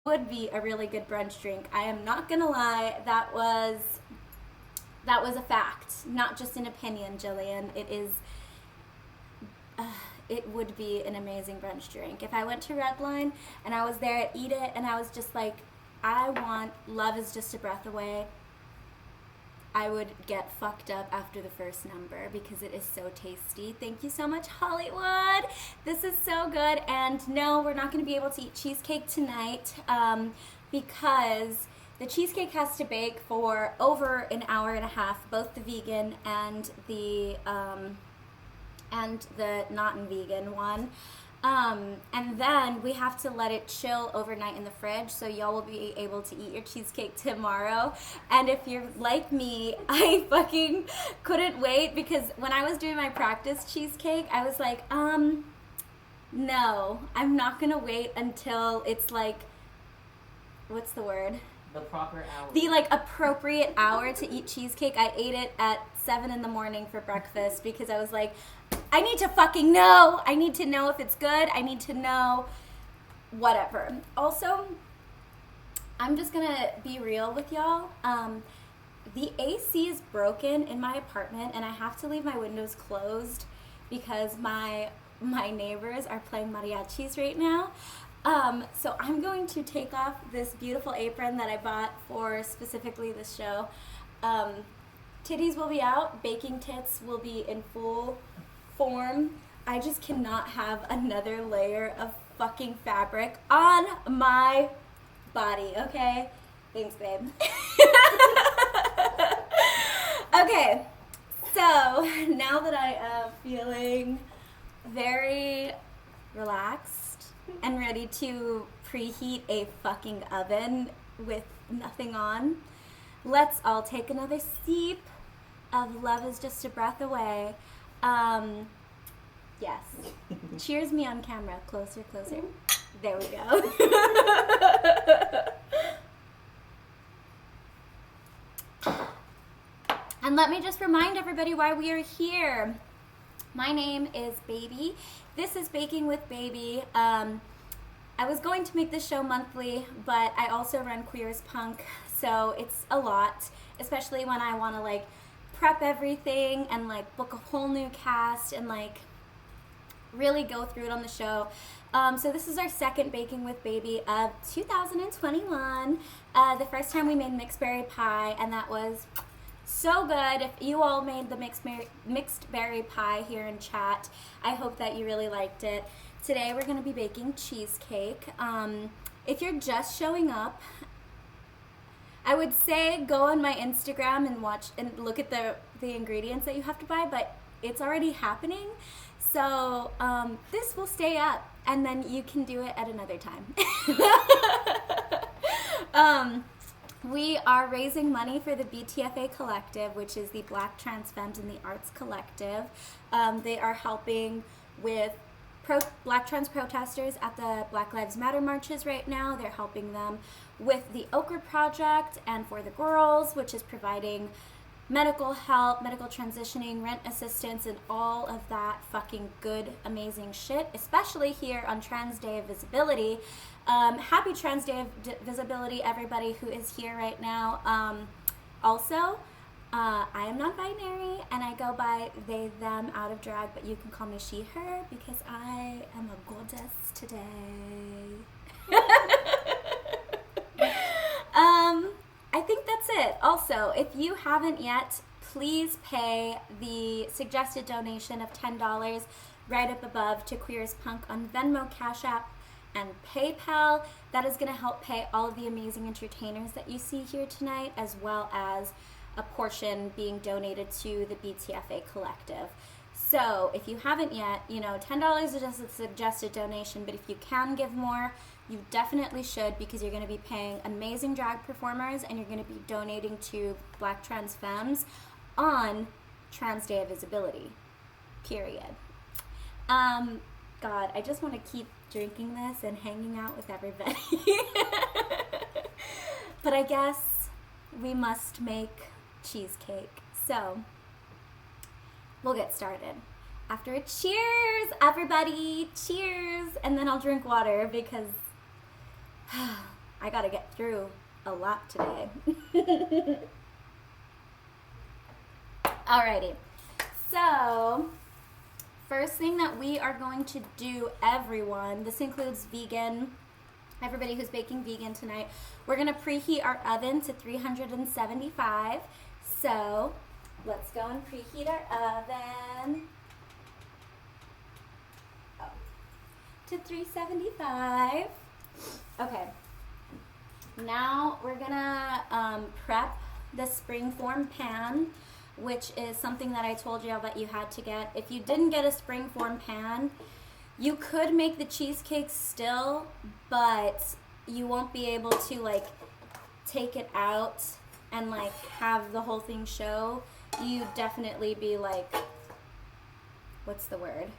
would be a really good brunch drink. I am not gonna lie, that was a fact, not just an opinion, Jillian. It would be an amazing brunch drink. If I went to Redline and I was there at Eat It and I was just like, I want Love Is Just a Breath Away, I would get fucked up after the first number because it is so tasty. Thank you so much, Hollywood. This is so good. And no, we're not going to be able to eat cheesecake tonight because the cheesecake has to bake for over an hour and a half, both the vegan and the not-vegan one. And then we have to let it chill overnight in the fridge, so y'all will be able to eat your cheesecake tomorrow. And if you're like me, I fucking couldn't wait, because when I was doing my practice cheesecake, I was like, no, I'm not gonna wait until it's like, what's the word? The proper hour. The like appropriate hour to eat cheesecake. I ate it at 7 in the morning for breakfast because I was like, I need to fucking know. I need to know if it's good. I need to know whatever. Also, I'm just gonna be real with y'all. The AC is broken in my apartment and I have to leave my windows closed because my neighbors are playing mariachis right now. So I'm going to take off this beautiful apron that I bought for specifically this show. Titties will be out, baking tits will be in full form. I just cannot have another layer of fucking fabric on my body, okay? Thanks, babe. Okay, so now that I am feeling very relaxed and ready to preheat a fucking oven with nothing on, let's all take another sip of Love Is Just a Breath Away. Yes. Cheers me on camera. Closer, closer. There we go. And let me just remind everybody why we are here. My name is Baby. This is Baking with Baby. I was going to make this show monthly, but I also run Queer as Punk, so it's a lot, especially when I want to like prep everything and like book a whole new cast and like really go through it on the show. So this is our second Baking with Baby of 2021. The first time we made mixed berry pie, and that was so good. If you all made the mixed berry pie here in chat, I hope that you really liked it. Today we're going to be baking cheesecake. If you're just showing up, I would say go on my Instagram and watch and look at the ingredients that you have to buy, but it's already happening. So this will stay up, and then you can do it at another time. We are raising money for the BTFA Collective, which is the Black Trans Femmes in the Arts Collective. They are helping with Black trans protesters at the Black Lives Matter marches right now. They're helping them with the Ochre Project and for the girls, which is providing medical help, medical transitioning, rent assistance, and all of that fucking good, amazing shit, especially here on Trans Day of Visibility. Happy Trans Day of Visibility, everybody who is here right now. Also, I am non-binary, and I go by they, them, out of drag, but you can call me she, her, because I am a goddess today. I think that's it. Also, if you haven't yet, please pay the suggested donation of $10 right up above to Queer as Punk on Venmo, Cash App, and PayPal. That is going to help pay all of the amazing entertainers that you see here tonight, as well as a portion being donated to the BTFA Collective. So if you haven't yet, $10 is just a suggested donation, but if you can give more, you definitely should, because you're going to be paying amazing drag performers and you're going to be donating to Black Trans Femmes on Trans Day of Visibility, period. God, I just want to keep drinking this and hanging out with everybody. But I guess we must make cheesecake. So we'll get started. After a cheers, everybody, cheers, and then I'll drink water because I I gotta get through a lot today. Alrighty, so first thing that we are going to do, everyone, this includes vegan, everybody who's baking vegan tonight, we're gonna preheat our oven to 375. So let's go and preheat our oven to 375. Okay, now we're gonna prep the Springform Pan, which is something that I told you that you had to get. If you didn't get a Springform Pan, you could make the cheesecake still, but you won't be able to like take it out and like have the whole thing show. You'd definitely be like, what's the word?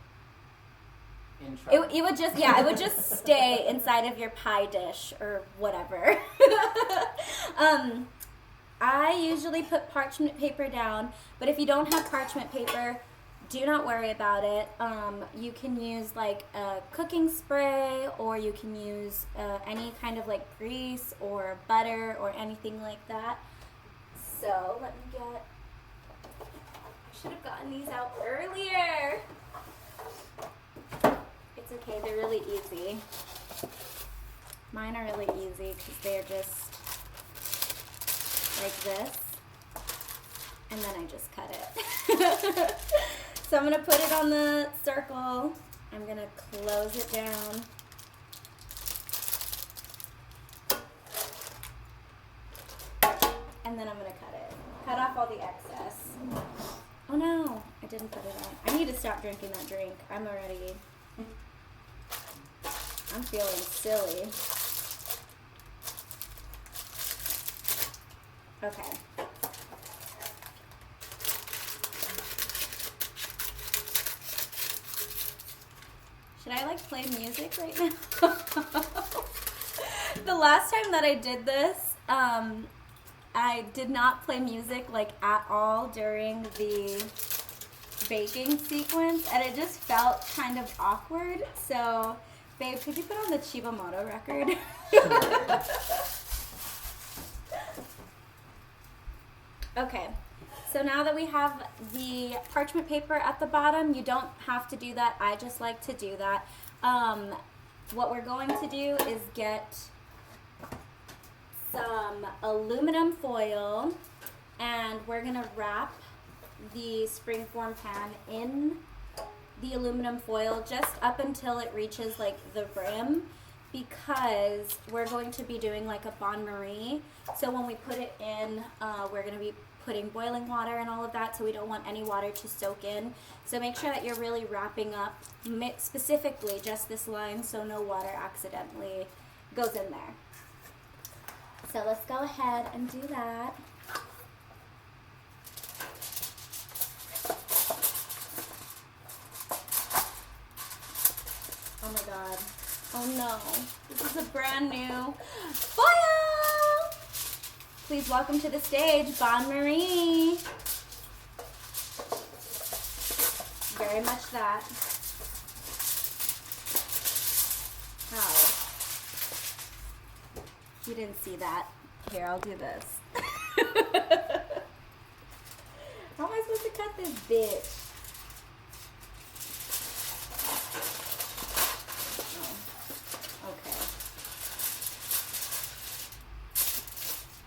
It would just, yeah, it would just stay inside of your pie dish or whatever. I usually put parchment paper down, but if you don't have parchment paper, do not worry about it. You can use like a cooking spray, or you can use any kind of like grease or butter or anything like that. So let me get, I should have gotten these out earlier. It's okay, they're really easy. Mine are really easy because they're just like this, and then I just cut it. So I'm gonna put it on the circle. I'm gonna close it down. And then I'm gonna cut it. Cut off all the excess. Oh no, I didn't put it on. I need to stop drinking that drink. I'm feeling silly. Okay. Should I like play music right now? The last time that I did this, I did not play music like at all during the baking sequence, and it just felt kind of awkward. So, babe, could you put on the Chibamoto record? Okay, so now that we have the parchment paper at the bottom, you don't have to do that. I just like to do that. What we're going to do is get some aluminum foil, and we're gonna wrap the Springform Pan in the aluminum foil just up until it reaches like the rim, because we're going to be doing like a bain-marie. So when we put it in, we're gonna be putting boiling water and all of that, so we don't want any water to soak in. So make sure that you're really wrapping up specifically just this line so no water accidentally goes in there. So let's go ahead and do that. Oh my god. Oh no. This is a brand new foil! Please welcome to the stage, bain-marie. Very much that. How? You didn't see that. Here, I'll do this. How am I supposed to cut this bitch?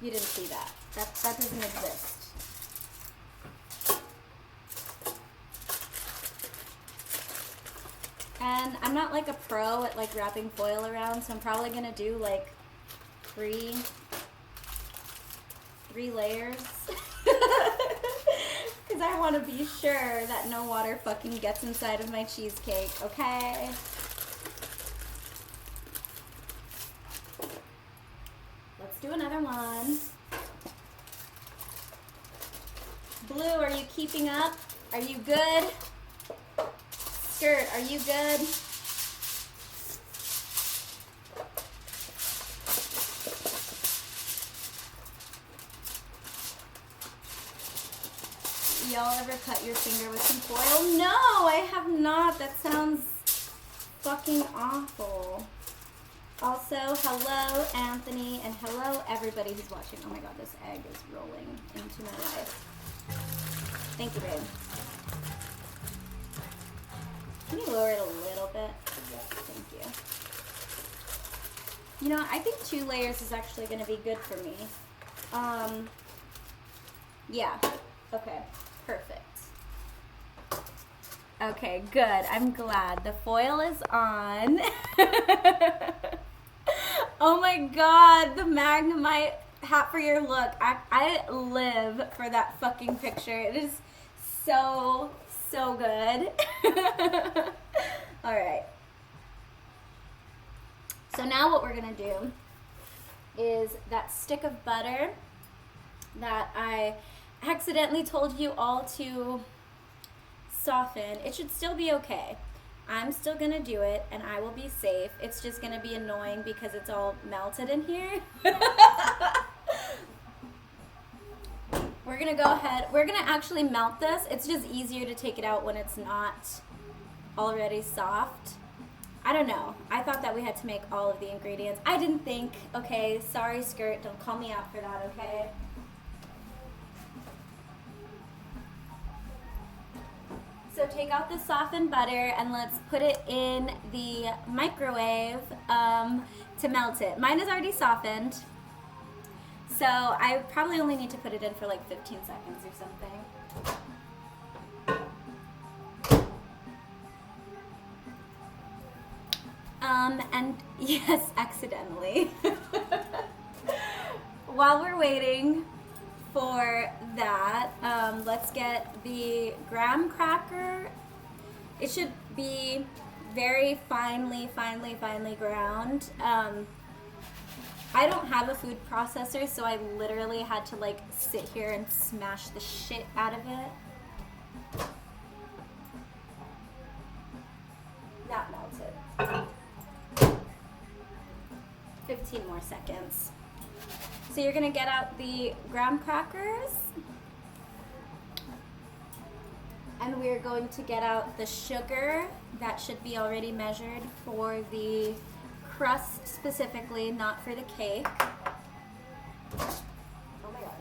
You didn't see that. That doesn't exist. And I'm not like a pro at like wrapping foil around, so I'm probably gonna do like three layers. Because I want to be sure that no water fucking gets inside of my cheesecake, okay? Do another one. Blue, are you keeping up? Are you good? Skirt, are you good? Y'all ever cut your finger with some foil? No, I have not. That sounds fucking awful. Also, hello Anthony, and hello everybody who's watching. Oh my god, this egg is rolling into my life. Thank you, babe. Can you lower it a little bit? Yes, thank you. You know, I think 2 layers is actually going to be good for me. Yeah. Okay. Perfect. Okay, good. I'm glad. The foil is on. Oh my god, the Magnemite hat for your look. I live for that fucking picture. It is so good. Alright. So now what we're going to do is that stick of butter that I accidentally told you all to soften. It should still be okay. I'm still gonna do it and I will be safe. It's just gonna be annoying because it's all melted in here. We're gonna go ahead, we're gonna actually melt this. It's just easier to take it out when it's not already soft. I don't know. I thought that we had to make all of the ingredients. I didn't think. Okay, sorry skirt, don't call me out for that, okay? So take out the softened butter and let's put it in the microwave to melt it. Mine is already softened, so I probably only need to put it in for like 15 seconds or something. And yes, accidentally. While we're waiting for that, let's get the graham cracker. It should be very finely ground. I don't have a food processor, so I literally had to like sit here and smash the shit out of it. Not melted. 15 more seconds. So you're gonna get out the graham crackers, and we're going to get out the sugar. That should be already measured for the crust specifically, not for the cake. Oh my god.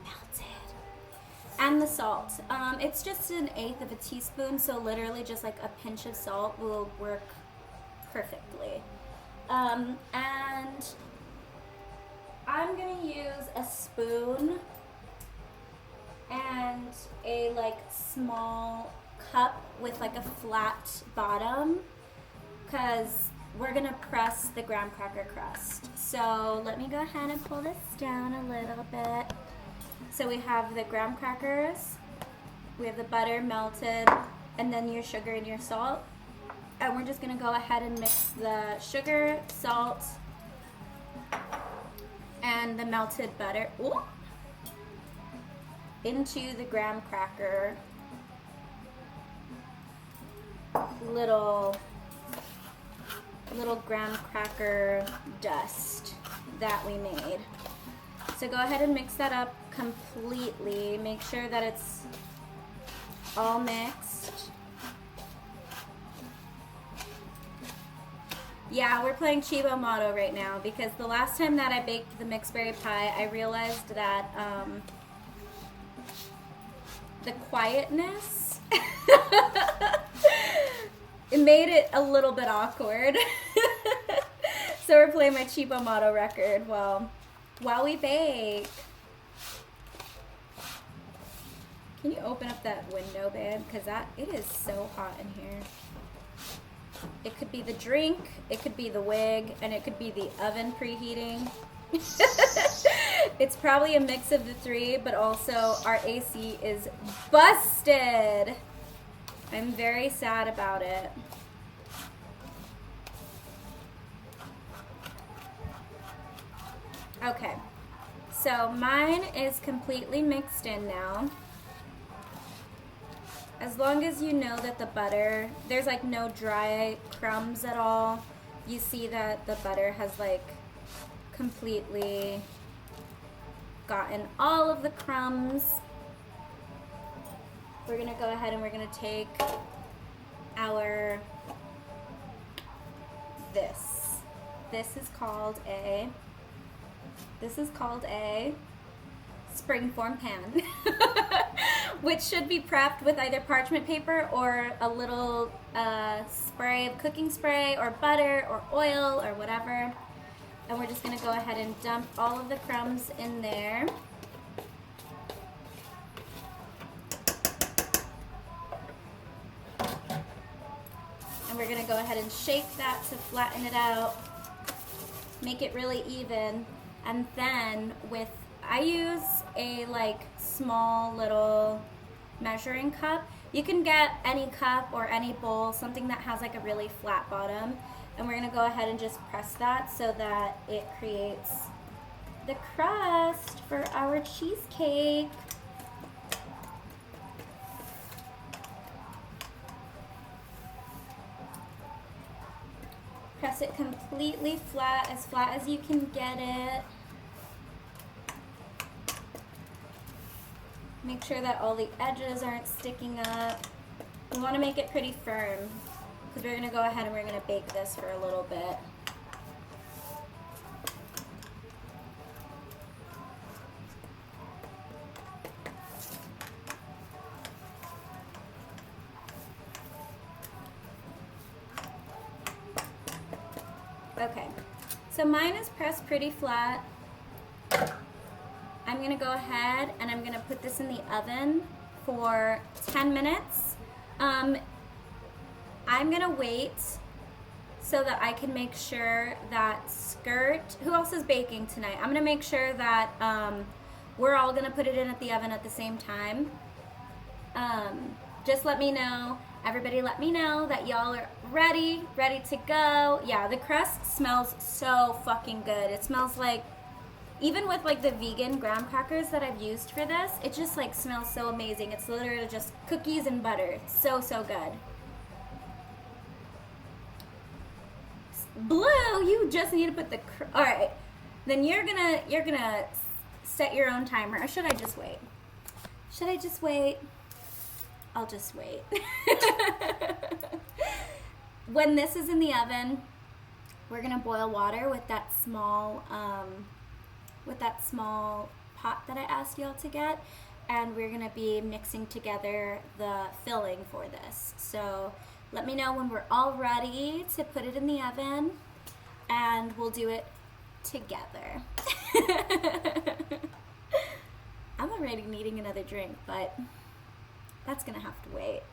Melted. And the salt. It's just 1/8 of a teaspoon, so literally just like a pinch of salt will work perfectly. And I'm gonna use a spoon and a like small cup with like a flat bottom, because we're gonna press the graham cracker crust. So let me go ahead and pull this down a little bit. So we have the graham crackers, we have the butter melted, and then your sugar and your salt. And we're just gonna go ahead and mix the sugar, salt, and the melted butter into the graham cracker little graham cracker dust that we made. So go ahead and mix that up completely. Make sure that it's all mixed. Yeah, we're playing Chibo Motto right now because the last time that I baked the mixed berry pie, I realized that the quietness, it made it a little bit awkward. So we're playing my Chibo Motto record while we bake. Can you open up that window, babe? Because it is so hot in here. It could be the drink, it could be the wig, and it could be the oven preheating. It's probably a mix of the three, but also our AC is busted. I'm very sad about it. Okay, so mine is completely mixed in now. As long as you know that the butter, there's like no dry crumbs at all. You see that the butter has like completely gotten all of the crumbs. We're gonna go ahead and we're gonna take our, this is called a Springform Pan, which should be prepped with either parchment paper or a little spray of cooking spray or butter or oil or whatever. And we're just gonna go ahead and dump all of the crumbs in there. And we're gonna go ahead and shake that to flatten it out, make it really even. And then I use a like small little measuring cup. You can get any cup or any bowl, something that has like a really flat bottom. And we're gonna go ahead and just press that so that it creates the crust for our cheesecake. Press it completely flat as you can get it. Make sure that all the edges aren't sticking up. We want to make it pretty firm because we're going to go ahead and we're going to bake this for a little bit. Okay, so mine is pressed pretty flat. I'm gonna go ahead and I'm gonna put this in the oven for 10 minutes. I'm gonna wait so that I can make sure that who else is baking tonight? I'm gonna make sure that we're all gonna put it in at the oven at the same time. Just let me know, everybody let me know that y'all are ready to go. Yeah, the crust smells so fucking good. It smells like, even with like the vegan graham crackers that I've used for this, it just like smells so amazing. It's literally just cookies and butter. It's so good. Blue, you just need to put the all right. Then you're gonna set your own timer. Or should I just wait? Should I just wait? I'll just wait. When this is in the oven, we're gonna boil water with that small pot that I asked y'all to get, and we're gonna be mixing together the filling for this. So let me know when we're all ready to put it in the oven, and we'll do it together. I'm already needing another drink, but that's gonna have to wait.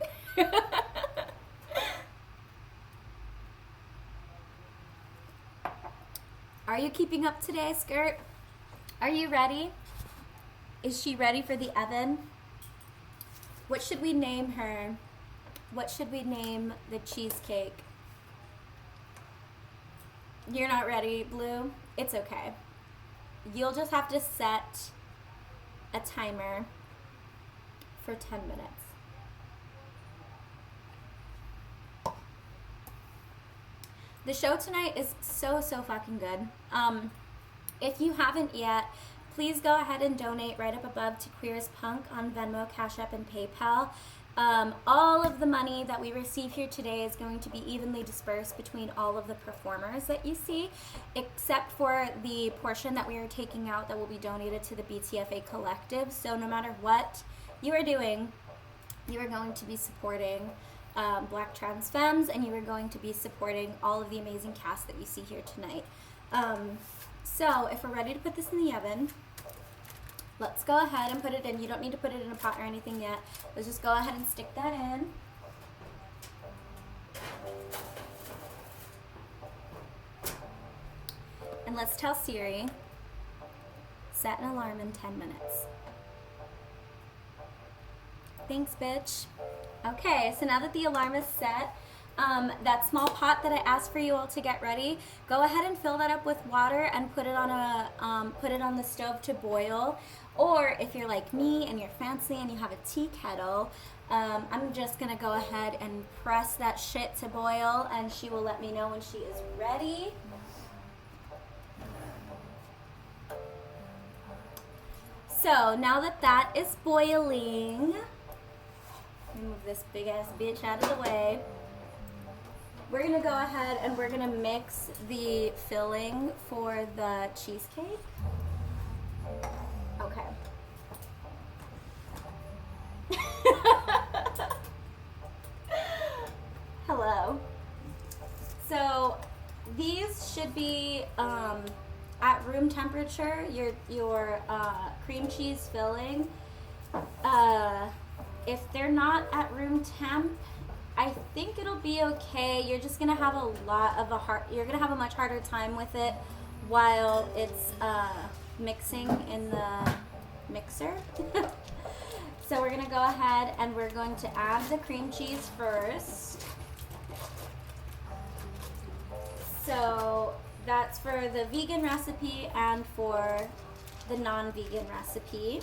Are you keeping up today, Skirt? Are you ready? Is she ready for the oven? What should we name her? What should we name the cheesecake? You're not ready, Blue? It's okay. You'll just have to set a timer for 10 minutes. The show tonight is so fucking good. If you haven't yet, please go ahead and donate right up above to Queer as Punk on Venmo, Cash App, and PayPal. All of the money that we receive here today is going to be evenly dispersed between all of the performers that you see, except for the portion that we are taking out that will be donated to the BTFA Collective. So no matter what you are doing, you are going to be supporting Black trans femmes, and you are going to be supporting all of the amazing cast that you see here tonight. So if we're ready to put this in the oven, let's go ahead and put it in. You don't need to put it in a pot or anything yet. Let's just go ahead and stick that in. And let's tell Siri, set an alarm in 10 minutes. Thanks, bitch. Okay, so now that the alarm is set, that small pot that I asked for you all to get ready, go ahead and fill that up with water and put it on the stove to boil. Or if you're like me and you're fancy and you have a tea kettle, I'm just gonna go ahead and press that shit to boil, and she will let me know when she is ready. So now that that is boiling, move this big ass bitch out of the way. we're gonna go ahead and we're gonna mix the filling for the cheesecake. Okay. Hello. So these should be at room temperature. Your cream cheese filling. If they're not at room temp, I think it'll be okay. You're just gonna have you're gonna have a much harder time with it while it's mixing in the mixer. So we're gonna go ahead and we're going to add the cream cheese first. So that's for the vegan recipe and for the non-vegan recipe.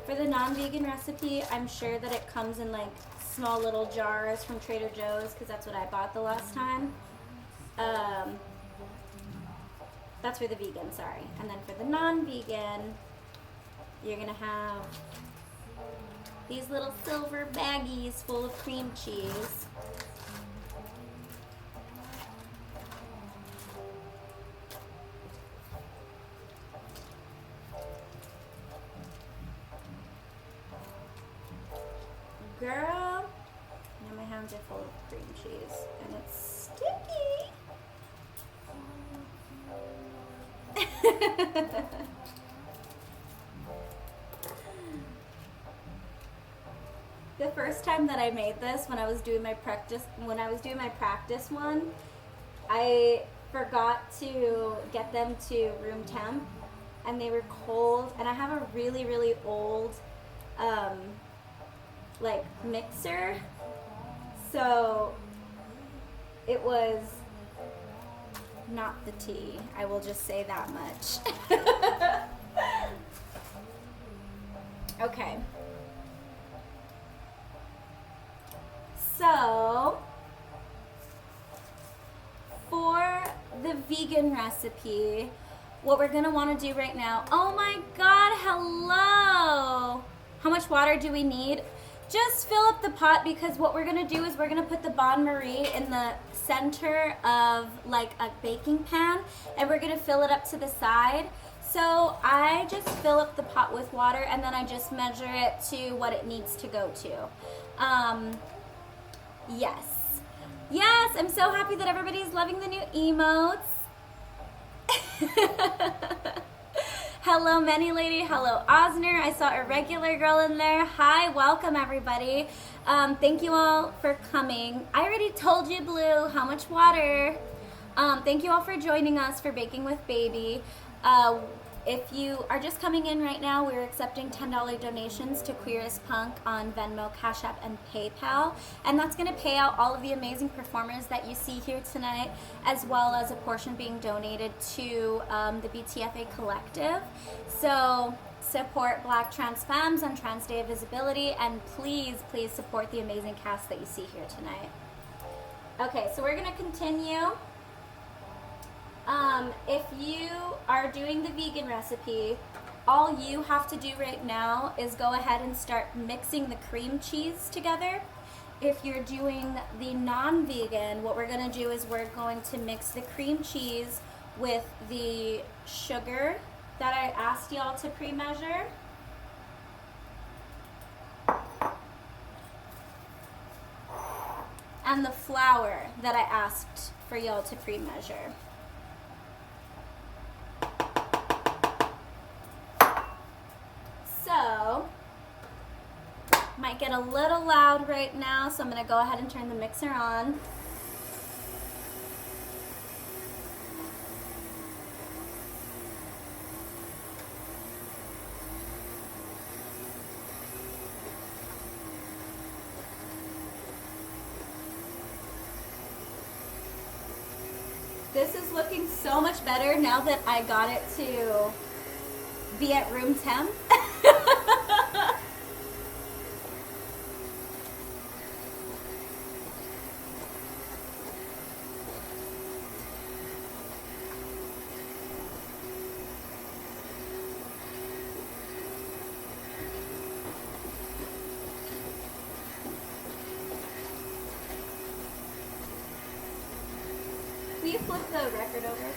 For the non-vegan recipe, I'm sure that it comes in like small little jars from Trader Joe's because that's what I bought the last time. That's for the vegan, sorry. And then for the non-vegan, you're gonna have these little silver baggies full of cream cheese. Girl, now my hands are full of cream cheese and it's sticky. The first time that I made this, when I was doing my practice one, I forgot to get them to room temp, and they were cold. And I have a really, really old, like mixer, so it was not the tea. I will just say that much. Okay. So, for the vegan recipe, what we're gonna wanna do right now, oh my God, hello! How much water do we need? Just fill up the pot because what we're gonna do is we're gonna put the bain marie in the center of like a baking pan and we're gonna fill it up to the side. So I just fill up the pot with water and then I just measure it to what it needs to go to. Yes. Yes, I'm so happy that everybody's loving the new emotes. Hello, Many Lady. Hello, Osner. I saw a regular girl in there. Hi, welcome, everybody. Thank you all for coming. I already told you, Blue, how much water. Thank you all for joining us for Baking with Baby. If you are just coming in right now, we're accepting $10 donations to Queer as Punk on Venmo, Cash App, and PayPal. And that's going to pay out all of the amazing performers that you see here tonight, as well as a portion being donated to the BTFA Collective. So support Black trans femmes on Trans Day of Visibility, and please, please support the amazing cast that you see here tonight. Okay, so we're going to continue. If you are doing the vegan recipe, all you have to do right now is go ahead and start mixing the cream cheese together. If you're doing the non-vegan, what we're going to do is we're going to mix the cream cheese with the sugar that I asked y'all to pre-measure. And the flour that I asked for y'all to pre-measure. So, might get a little loud right now, so I'm going to go ahead and turn the mixer on. This is looking so much better now that I got it to be at room temp. flip the record over?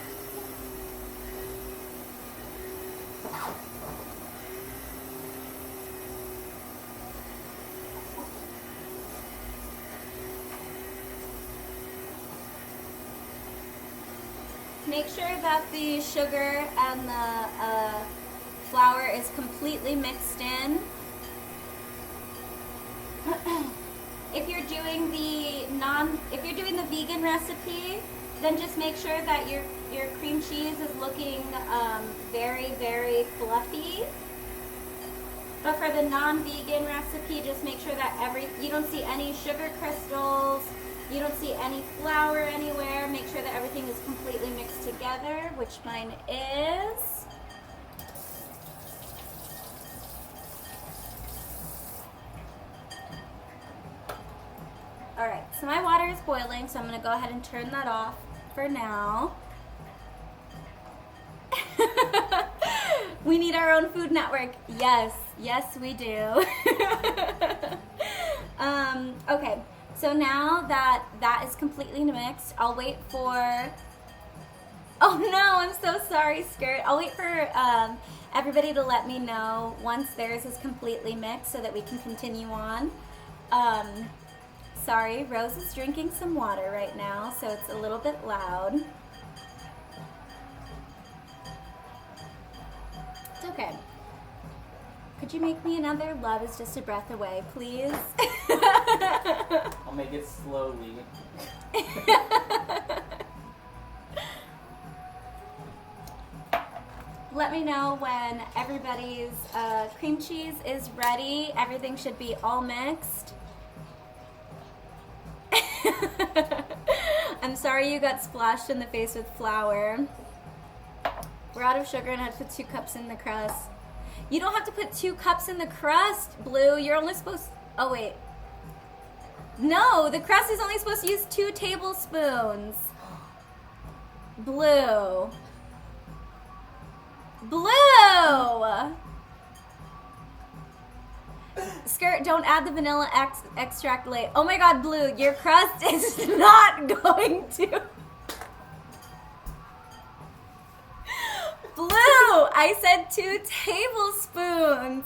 Make sure that the sugar and the flour is completely mixed in. If you're doing the vegan recipe, then just make sure that your cream cheese is looking very, very fluffy. But for the non-vegan recipe, just make sure that you don't see any sugar crystals, you don't see any flour anywhere. Make sure that everything is completely mixed together, which mine is. All right, so my water is boiling, so I'm gonna go ahead and turn that off for now. We need our own Food Network. Yes, yes we do. Okay, so now that is completely mixed, I'll wait for, oh no, I'm so sorry, Skirt. I'll wait for everybody to let me know once theirs is completely mixed so that we can continue on. Sorry, Rose is drinking some water right now, so it's a little bit loud. It's okay. Could you make me another? Love is just a breath away, please. I'll make it slowly. Let me know when everybody's cream cheese is ready. Everything should be all mixed. I'm sorry you got splashed in the face with flour. We're out of sugar and I had to put 2 cups in the crust. You don't have to put 2 cups in the crust, Blue. You're only supposed to, oh wait. No, the crust is only supposed to use 2 tablespoons. Blue. Blue! Skirt, don't add the vanilla extract late. Oh my god, Blue, your crust is not going to. Blue, I said 2 tablespoons.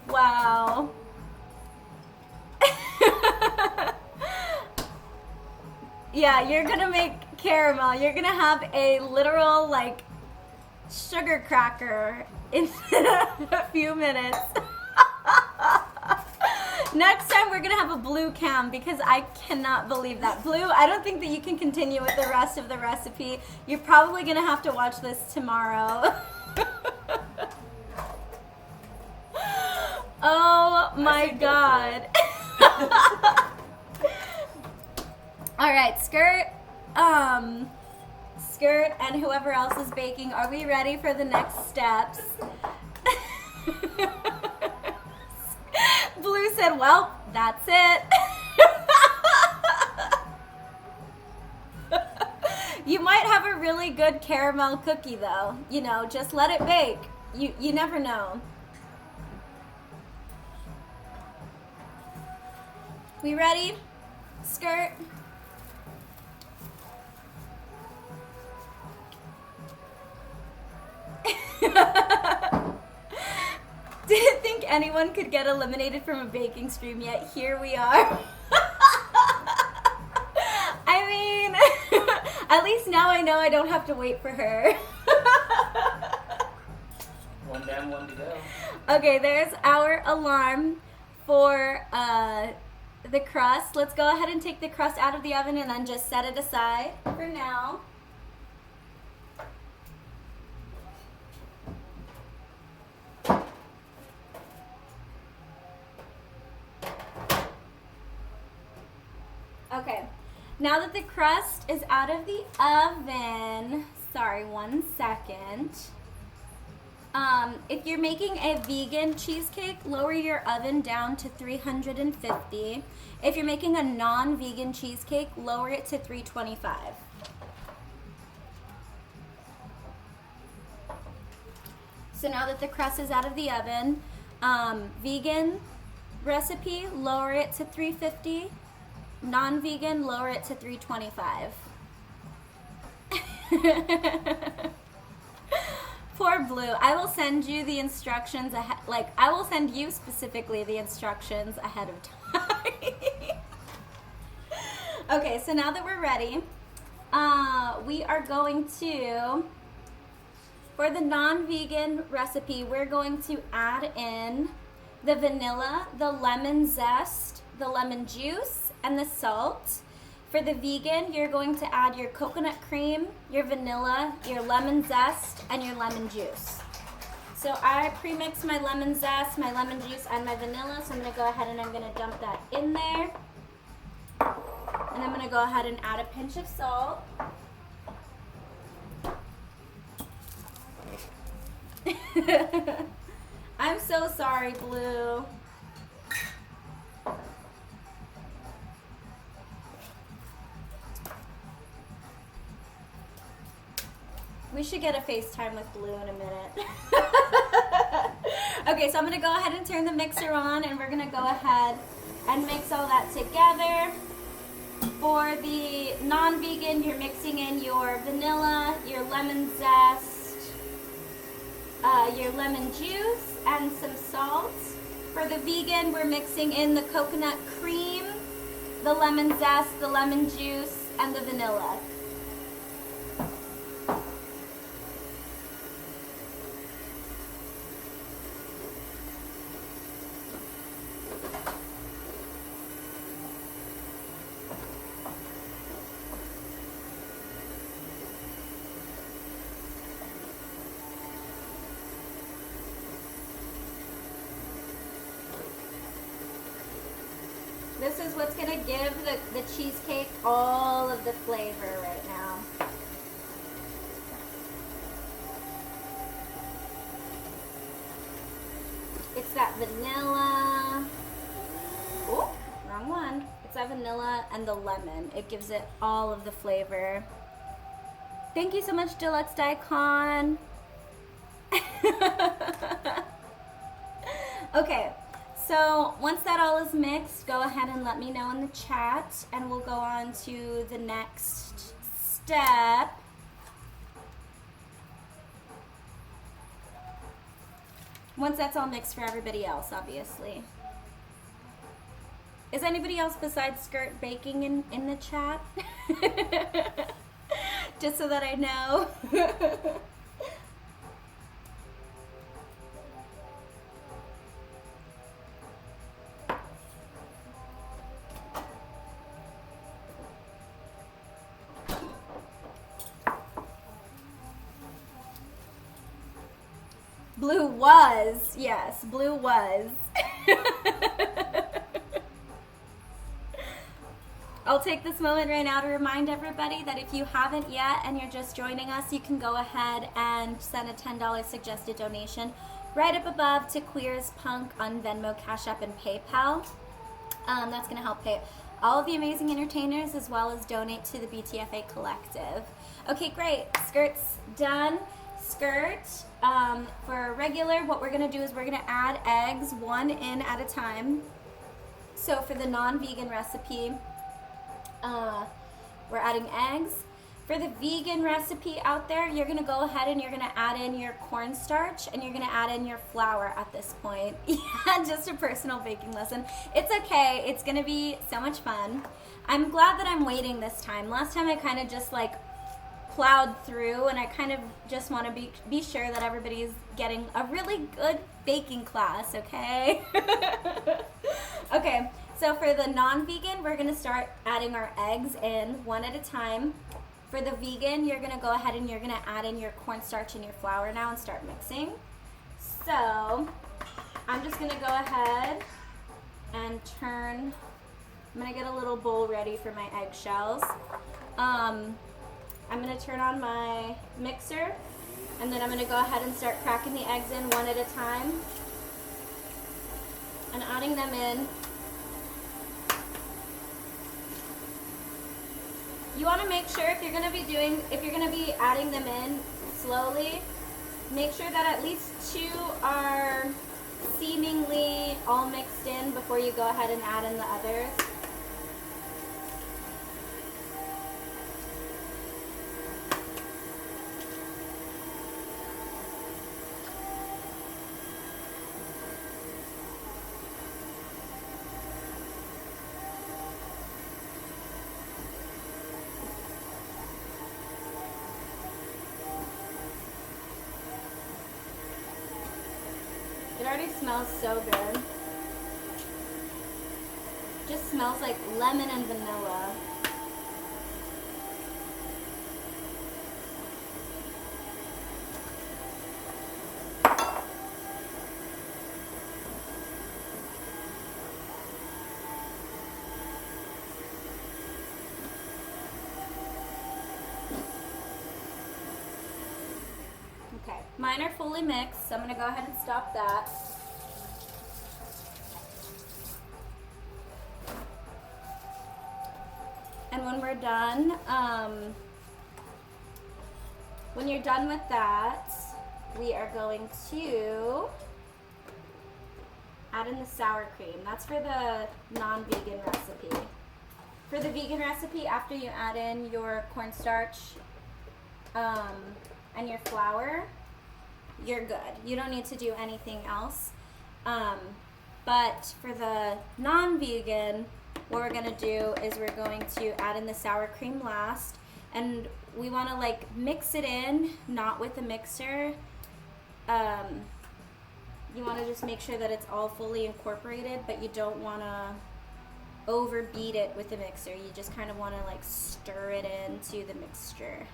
Wow. Yeah, you're gonna make caramel. You're gonna have a literal, like, sugar cracker in a few minutes. Next time we're gonna have a Blue cam because I cannot believe that. Blue, I don't think that you can continue with the rest of the recipe. You're probably gonna have to watch this tomorrow. Oh my god. All right, Skirt, Skirt and whoever else is baking, are we ready for the next steps? Blue said, well, that's it. You might have a really good caramel cookie though. You know, just let it bake. You never know. We ready? Skirt? Didn't think anyone could get eliminated from a baking stream, yet here we are. I mean, at least now I know I don't have to wait for her. One down, one to go. Okay, there's our alarm for the crust. Let's go ahead and take the crust out of the oven and then just set it aside for now. Okay, now that the crust is out of the oven, sorry, 1 second. If you're making a vegan cheesecake, lower your oven down to 350. If you're making a non-vegan cheesecake, lower it to 325. So now that the crust is out of the oven, vegan recipe, lower it to 350. Non-vegan, lower it to 325. Poor Blue. I will send you the instructions ahead. Like, I will send you specifically the instructions ahead of time. Okay, so now that we're ready, we are going to, for the non-vegan recipe, we're going to add in the vanilla, the lemon zest, the lemon juice, and the salt. For the vegan, you're going to add your coconut cream, your vanilla, your lemon zest, and your lemon juice. So I pre-mixed my lemon zest, my lemon juice, and my vanilla, so I'm going to go ahead and I'm going to dump that in there. And I'm going to go ahead and add a pinch of salt. I'm so sorry, Blue. We should get a FaceTime with Blue in a minute. Okay, so I'm going to go ahead and turn the mixer on, and we're going to go ahead and mix all that together. For the non-vegan, you're mixing in your vanilla, your lemon zest, your lemon juice, and some salt. For the vegan, we're mixing in the coconut cream, the lemon zest, the lemon juice, and the vanilla. This is what's going to give the cheesecake all of the flavor right now. It's that vanilla. Oh, wrong one. It's that vanilla and the lemon. It gives it all of the flavor. Thank you so much, Deluxe Daikon. Okay. So once that all is mixed, go ahead and let me know in the chat, and we'll go on to the next step. Once that's all mixed for everybody else, obviously. Is anybody else besides Skirt baking in the chat? Just so that I know. Blue was, yes, Blue was. I'll take this moment right now to remind everybody that if you haven't yet and you're just joining us, you can go ahead and send a $10 suggested donation right up above to Queer as Punk on Venmo, Cash App, and PayPal. That's going to help pay all of the amazing entertainers as well as donate to the BTFA Collective. Okay, great. Skirt's done. Skirt, for regular, what we're going to do is we're going to add eggs, one in at a time. So for the non-vegan recipe, we're adding eggs. For the vegan recipe out there, you're going to go ahead and you're going to add in your cornstarch and you're going to add in your flour at this point. Yeah, just a personal baking lesson. It's okay. It's going to be so much fun. I'm glad that I'm waiting this time. Last time I kind of just like plowed through, and I kind of just want to be sure that everybody's getting a really good baking class, okay? Okay, so for the non-vegan, we're going to start adding our eggs in one at a time. For the vegan, you're going to go ahead and you're going to add in your cornstarch and your flour now and start mixing. So I'm just going to go ahead and turn, I'm going to get a little bowl ready for my eggshells. I'm going to turn on my mixer, and then I'm going to go ahead and start cracking the eggs in one at a time and adding them in. You want to make sure if you're going to be adding them in slowly, make sure that at least two are seemingly all mixed in before you go ahead and add in the others. It already smells so good. Just smells like lemon and vanilla. Okay, mine are fully mixed, so I'm gonna go ahead and stop that. And when we're done, when you're done with that, we are going to add in the sour cream. That's for the non-vegan recipe. For the vegan recipe, after you add in your cornstarch and your flour, you're good. You don't need to do anything else. But for the non-vegan, what we're gonna do is we're going to add in the sour cream last, and we wanna like mix it in, not with a mixer. You wanna just make sure that it's all fully incorporated, but you don't wanna overbeat it with a mixer. You just kind of wanna like stir it into the mixture.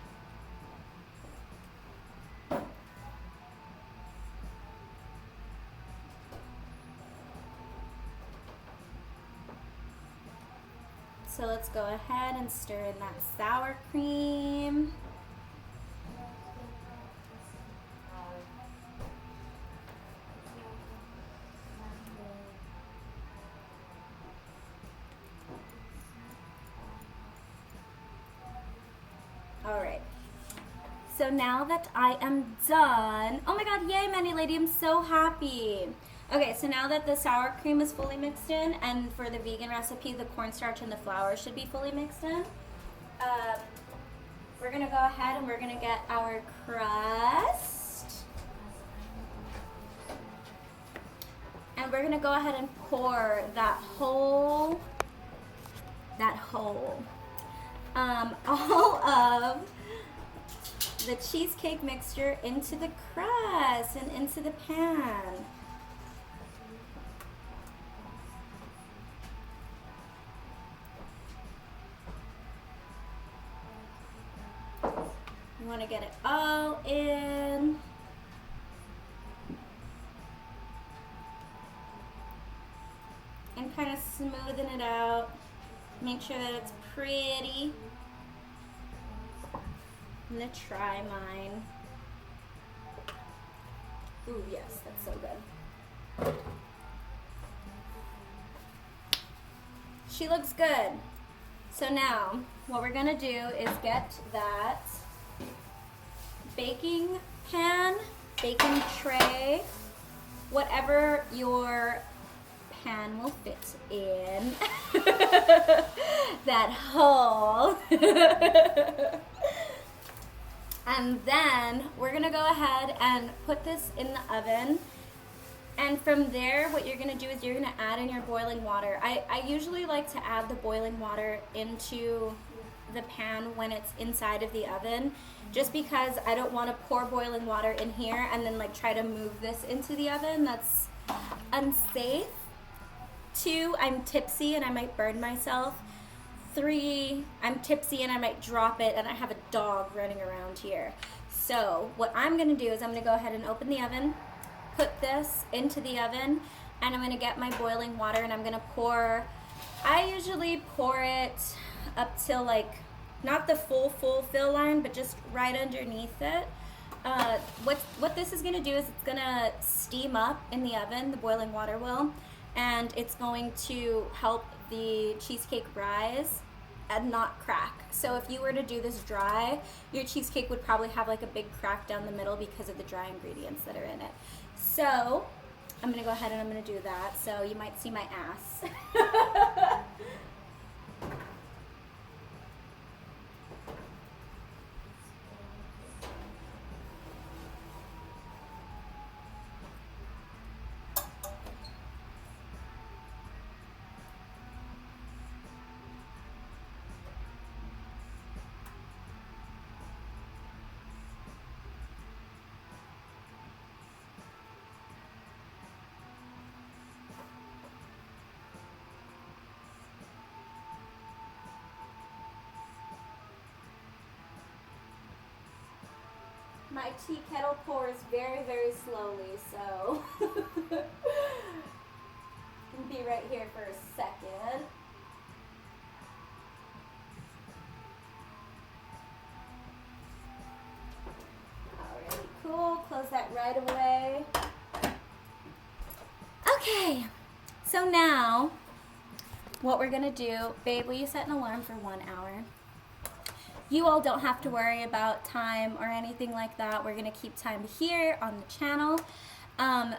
So let's go ahead and stir in that sour cream. All right. So now that I am done, oh my God, yay, Mandy Lady, I'm so happy. Okay, so now that the sour cream is fully mixed in, and for the vegan recipe, the cornstarch and the flour should be fully mixed in, we're gonna go ahead and we're gonna get our crust. And we're gonna go ahead and pour that whole, all of the cheesecake mixture into the crust and into the pan. You want to get it all in. And kind of smoothing it out. Make sure that it's pretty. I'm gonna try mine. Ooh, yes, that's so good. She looks good. So now, what we're gonna do is get that baking pan, baking tray, whatever your pan will fit in. That hole. And then we're gonna go ahead and put this in the oven. And from there, what you're gonna do is you're gonna add in your boiling water. I usually like to add the boiling water into the pan when it's inside of the oven, just because I don't wanna pour boiling water in here and then like try to move this into the oven. That's unsafe. 2, I'm tipsy and I might burn myself. 3, I'm tipsy and I might drop it and I have a dog running around here. So what I'm gonna do is I'm gonna go ahead and open the oven, put this into the oven, and I'm gonna get my boiling water and I'm gonna pour, I usually pour it up till like, not the full fill line, but just right underneath it. What this is gonna do is it's gonna steam up in the oven, the boiling water will, and it's going to help the cheesecake rise and not crack. So if you were to do this dry, your cheesecake would probably have like a big crack down the middle because of the dry ingredients that are in it. So I'm gonna go ahead and I'm gonna do that. So you might see my ass. My tea kettle pours very, very slowly, so I'll be right here for a second. Alrighty, cool. Close that right away. Okay, so now what we're gonna do, babe, will you set an alarm for 1 hour? You all don't have to worry about time or anything like that. We're gonna keep time here on the channel.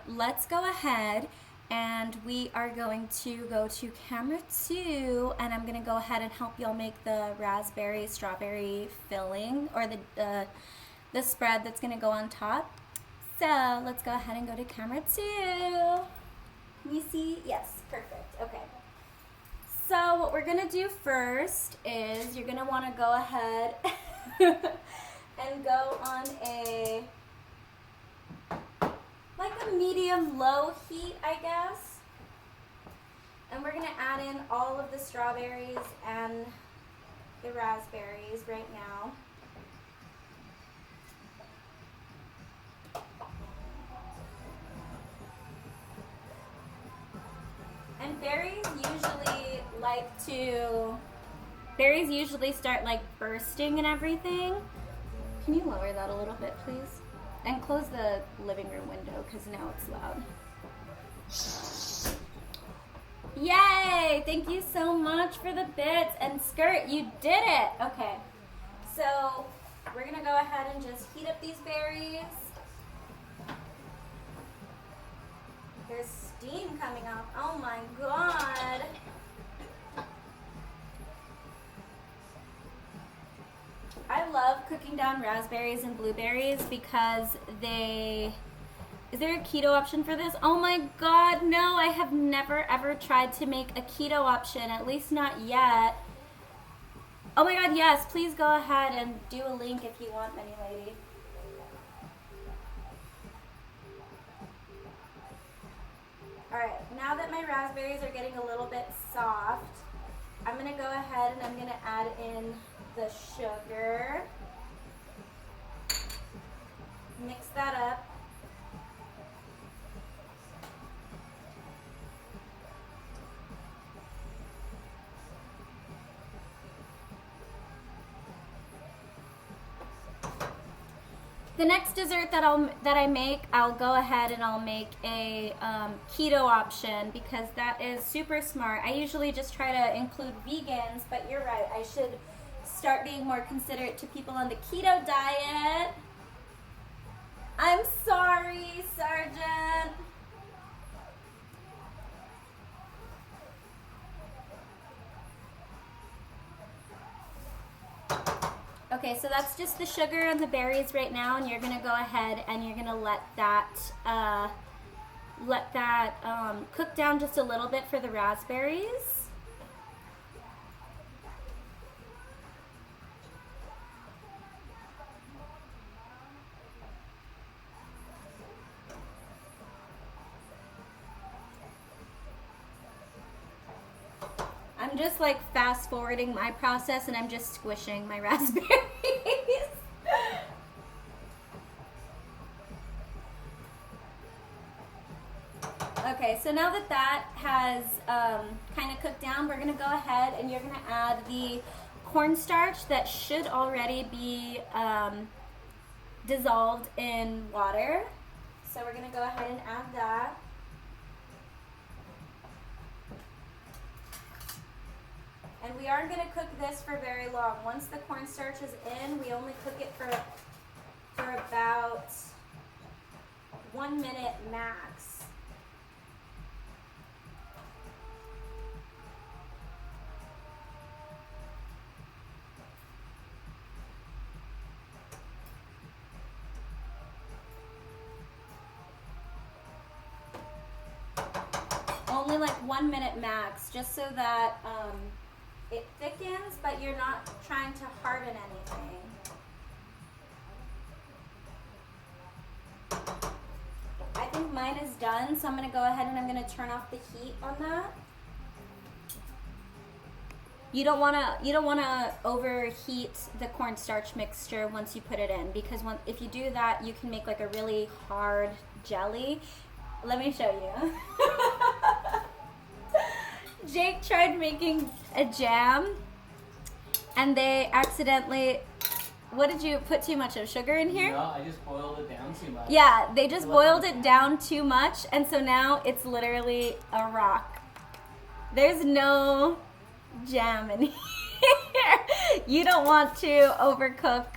Let's go ahead and we are going to go to camera 2 and I'm gonna go ahead and help y'all make the raspberry strawberry filling or the spread that's gonna go on top. So let's go ahead and go to camera 2. Can you see? Yes, perfect, okay. So what we're gonna do first is you're gonna wanna go ahead and go on like a medium-low heat, I guess. And we're gonna add in all of the strawberries and the raspberries right now. And berries usually start like bursting and everything. Can you lower that a little bit, please? And close the living room window because now it's loud. Yay! Thank you so much for the bits and skirt. You did it! Okay, so we're gonna go ahead and just heat up these berries. There's steam coming up. Oh my god. I love cooking down raspberries and blueberries because is there a keto option for this? Oh my god, no, I have never ever tried to make a keto option, at least not yet. Oh my god, yes, please go ahead and do a link if you want, Many Lady. Alright, now that my raspberries are getting a little bit soft, I'm going to go ahead and I'm going to add in the sugar. Mix that up. The next dessert that I make, I'll go ahead and I'll make a keto option because that is super smart. I usually just try to include vegans, but you're right. I should start being more considerate to people on the keto diet. I'm sorry, Sergeant. Okay, so that's just the sugar and the berries right now, and you're gonna go ahead and you're gonna let that cook down just a little bit for the raspberries. I'm just like fast forwarding my process and I'm just squishing my raspberries. Okay, so now that that has kind of cooked down, we're gonna go ahead and you're gonna add the cornstarch that should already be dissolved in water. So we're gonna go ahead and add that. And we aren't going to cook this for very long. Once the cornstarch is in, we only cook it for about 1 minute max. only like 1 minute max, just so that it thickens, but you're not trying to harden anything. I think mine is done, so I'm gonna go ahead and I'm gonna turn off the heat on that. You don't wanna overheat the cornstarch mixture once you put it in, because if you do that, you can make like a really hard jelly. Let me show you. Jake tried making a jam, and they accidentally. What did you put too much of sugar in here? No, I just boiled it down too much. Yeah, they just boiled it down too much, and so now it's literally a rock. There's no jam in here. You don't want to overcook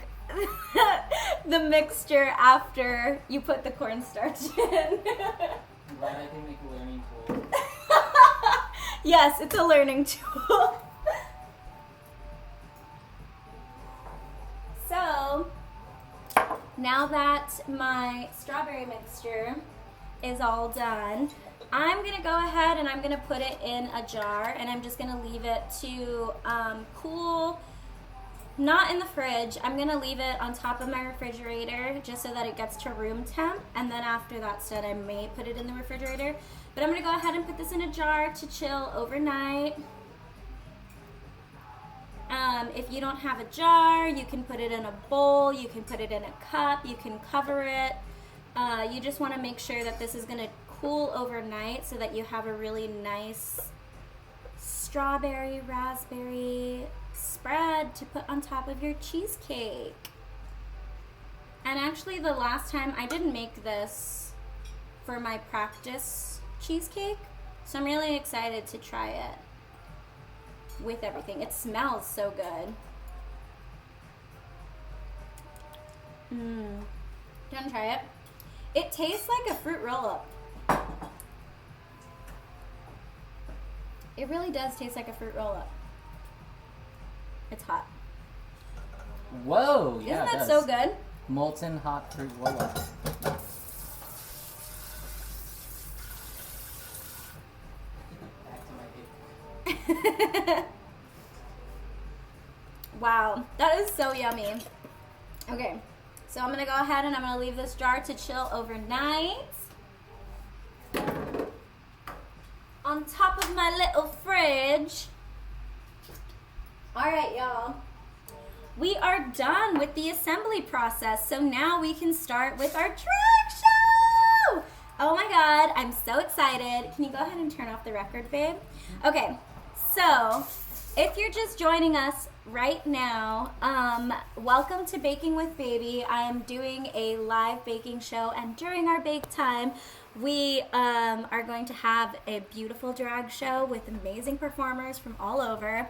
the mixture after you put the cornstarch in. I'm glad I can make a learning tool. Yes, it's a learning tool. So, now that my strawberry mixture is all done, I'm going to go ahead and I'm going to put it in a jar, and I'm just going to leave it to cool, not in the fridge. I'm going to leave it on top of my refrigerator just so that it gets to room temp, and then after that's done, I may put it in the refrigerator. But I'm going to go ahead and put this in a jar to chill overnight. If you don't have a jar, you can put it in a bowl, you can put it in a cup, you can cover it. You just want to make sure that this is going to cool overnight so that you have a really nice strawberry raspberry spread to put on top of your cheesecake. And actually, the last time I didn't make this for my practice cheesecake, so I'm really excited to try it with everything. It smells so good. Do you want to try it? It tastes like a fruit roll-up. It really does taste like a fruit roll-up. It's hot. Whoa! Yeah, isn't that so good? Molten hot fruit roll-up. Wow, that is so yummy. Okay, so I'm gonna go ahead and I'm gonna leave this jar to chill overnight on top of my little fridge. All right, y'all. We are done with the assembly process, so now we can start with our drag show. Oh my God, I'm so excited. Can you go ahead and turn off the record, babe? Okay, so if you're just joining us right now, welcome to Baking with Baby. I am doing a live baking show, and during our bake time, we are going to have a beautiful drag show with amazing performers from all over.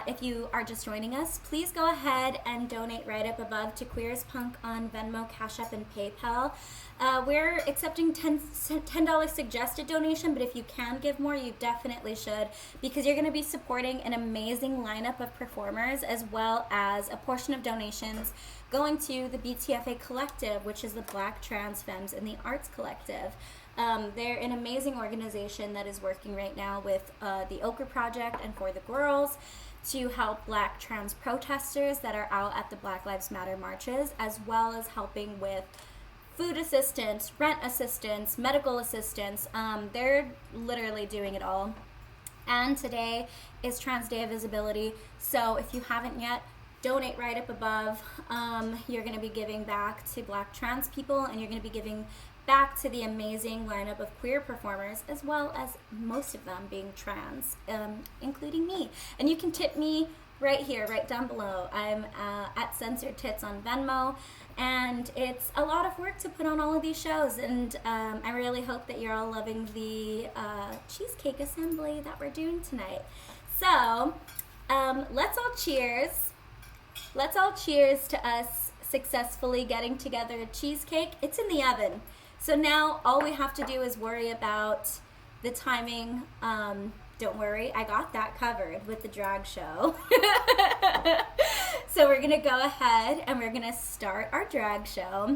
If you are just joining us, please go ahead and donate right up above to Queer as Punk on Venmo, Cash App, and PayPal. We're accepting $10 suggested donation, but if you can give more, you definitely should, because you're going to be supporting an amazing lineup of performers, as well as a portion of donations going to the BTFA Collective, which is the Black Trans Femmes in the Arts Collective. They're an amazing organization that is working right now with the Ochre Project and For the Girls to help Black trans protesters that are out at the Black Lives Matter marches, as well as helping with food assistance, rent assistance, medical assistance. They're literally doing it all. And today is Trans Day of Visibility, so if you haven't yet, donate right up above. You're going to be giving back to Black trans people, and you're going to be giving back to the amazing lineup of queer performers, as well as most of them being trans, including me. And you can tip me right here, right down below. I'm at Censored Tits on Venmo, and it's a lot of work to put on all of these shows, and I really hope that you're all loving the cheesecake assembly that we're doing tonight. So let's all cheers. Let's all cheers to us successfully getting together a cheesecake. It's in the oven. So now all we have to do is worry about the timing. Don't worry, I got that covered with the drag show. So we're going to go ahead and we're going to start our drag show.